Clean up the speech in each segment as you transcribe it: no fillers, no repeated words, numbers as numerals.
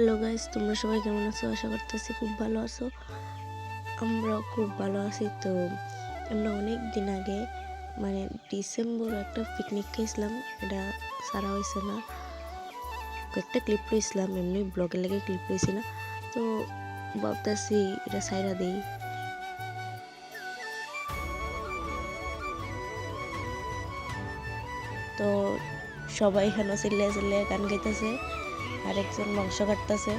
Hello guys, তোমরা সবাই কেমন আছো? আশা করতেছি খুব ভালো আছো। আমরাও খুব ভালো আছি। তো আমরা অনেক দিন আগে মানে ডিসেম্বর একটা পিকনিক খেয়েছিলাম, এটা সারা হয়েছে না, কয়েকটা ক্লিপ লইছিলাম, এমনি ব্লগের লেগে ক্লিপ লইছি না। তো ভাবতেছি এটা সাইরা দিই। তো সবাই এখানে চিল্লে গান গাইতেছে, আরেকজন মাংস কাটতেছে,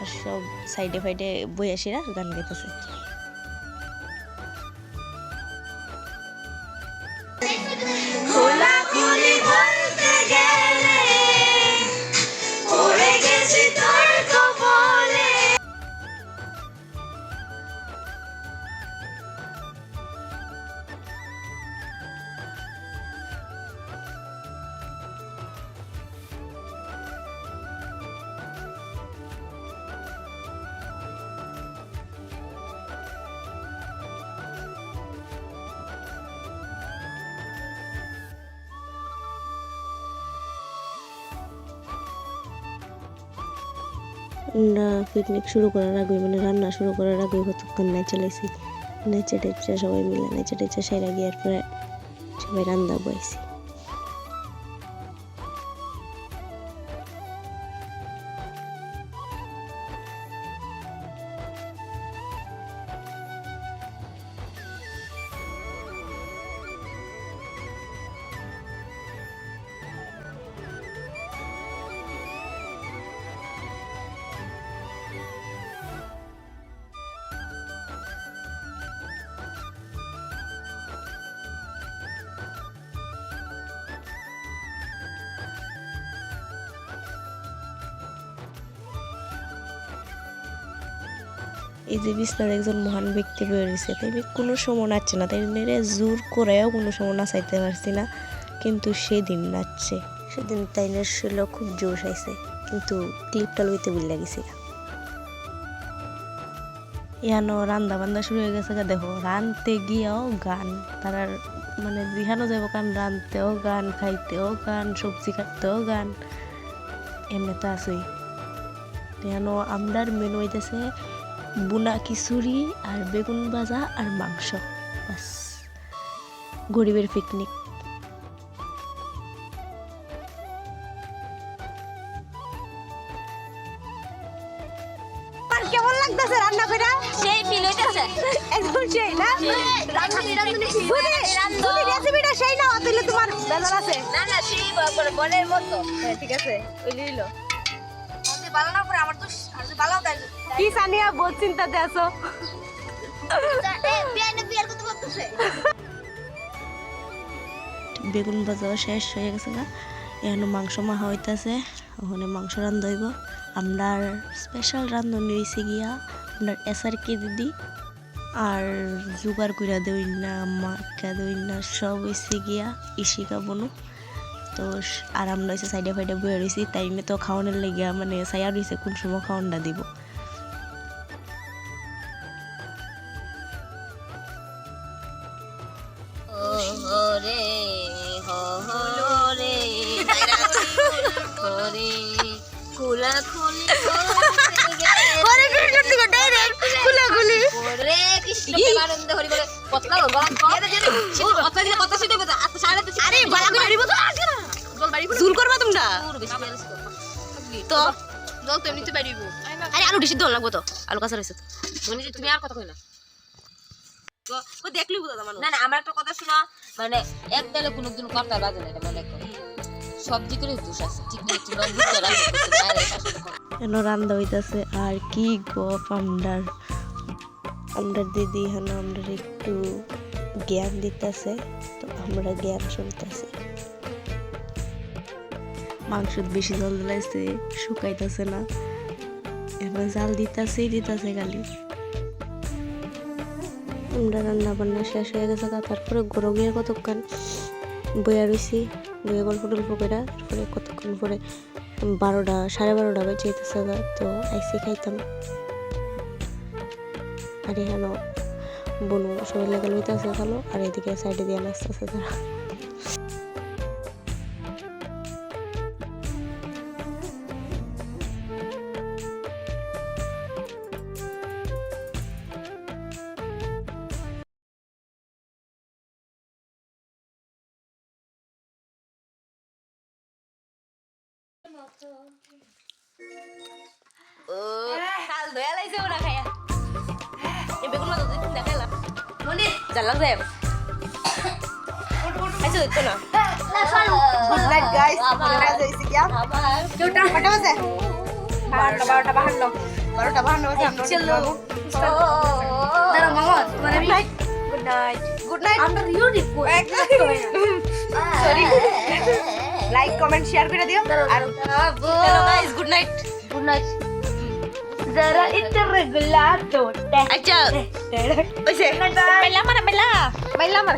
আর সব সাইডে ফাইডে বইয়াসিরা গান গাইতেছে। পিকনিক শুরু করার আগে মানে রান্না শুরু করার আগে কতক্ষণ নেচে লেছি, নেচে টেচে সবাই মিলে নেচে টেচে সেরা গিয়ে পরে সবাই রান্না বইছি। এই যে বিস্তার একজন মহান ব্যক্তি বেরিয়েছে, তাই কোনো সময় নাচছে না, তাই জোর করেও কোনো সময় নাচাইতে পারছি না, কিন্তু সেদিন নাচছে। সেদিন তাইনের ছিল খুব জোশ আইছে, কিন্তু ক্লিপটা লইতে ভুলে গেছি। ইয়ানো রান্দা বান্দা শুরু হয়ে গেছে, দেখো রানতে গিয়েও গান, তারা মানে দিহানো যাবো কারণ রানতেও গান, খাইতেও গান, সবজি কাটতেও গান, এমনি তো আছেই। ইয়ানো আমরার মেনু হইতেছে বুনা খিচুড়ি আর বেগুন ভাজা আর মাংস, বাস গরিবের পিকনিক। কেমন লাগতেছে রান্না করে? সেই ফিল হইতেছে একদম সেই না, রেসিপিটা সেই না তাহলে তোমার বেজার আছে না না সেই বলের মতো। হ্যাঁ ঠিক আছে, ওই লিলো আমি ভালো না করে আমার তো আর ভালো তাই কি সানিয়া বহুত চিন্তাতে আছো। বিয়ার কত করতেছে বেগুন ভাজাও শেষ হয়ে গেছে না, এখন মাংস মাখা হইতেছে, ওখানে মাংস রান্ধ হইব। আমরা স্পেশাল রান্ধনি হয়েছে গিয়া আপনার SRK দিদি, আর জোগাড় কইরা দেই না, মাখা দেই না, সব হয়েছে গিয়া ইশিকা বনু। তো আর আমরা হয়েছে সাইডে ফাইডে বয়ে রয়েছি, তাই তো খাওয়ানোর লেগিয়া মানে সাইয়া রয়েছে কোন সময় খাওয়ানটা দিব। রে হলো রে করে কুলা খুলি আরে কি করতে ডাইরেক্ট খুলা খুলি রে কৃষ্ণ আনন্দ হরি বলে কতলা গলান কত দিন কত সিটে বজা আচ্ছা সাড়ে তো আরে বালা করে দিব তো আজকে না জল বাড়ি জুল করবা তোমরা তো জল তো এমনিতে বাড়িব। আরে আলু ডিসি দল লাগবো তো, আলু কাঁচা রইছে তো। বনি তুমি আর কথা কই না ও দেখলি বুঝা মানুষ না না আমার একটা কথা শোনো, মানে এক ডালে কোনো দিন করতে বাজে না, এটা মনে করো সবজি করে দোষ আছে ঠিক না, তুমি বুঝতে রাখো এন রান্দা হইতেছে। আর কি গো আমরার দিদি হেন আমরা একটু জ্ঞান দিতেছে, তো আমরা জ্ঞান শুনতেছি। মাংস বেশি জল দিলাইছে, শুকাইতেছে না, এবার জাল দিতেছে খালি। আমরা রান্না বান্না শেষ হয়ে গেছে, তারপরে গরু গিয়ে কতক্ষণ বইয়া রয়েছি, বইয়া গল্প টল্প করে, তারপরে কতক্ষণ পরে 12টা 12:30 বেজে যেতেছে, তো আইসি খাইতাম। আর এখানে বনু সবাই লেগে লইতেছে খালো, আর এদিকে সাইডে দিয়ে নাচতেছে তারা। ও কাল দয়া লাইছে ওরা খায়া এ বেগুন মাছ দিতে দেখাইলা মনি জানলাম রে আইছো তো না গুড নাইট গাইস আমরা যাইছি কি কেউটা কটা বাজে 12টা 52 12টা 52 বাজে চলো দাঁড়া মামা মানে good night good night under you request sorry like comment share করে দিও আর hello guys good night good night जरा इतरगला तो আচ্ছা ওইছে বেলা মারা বেলা baila mar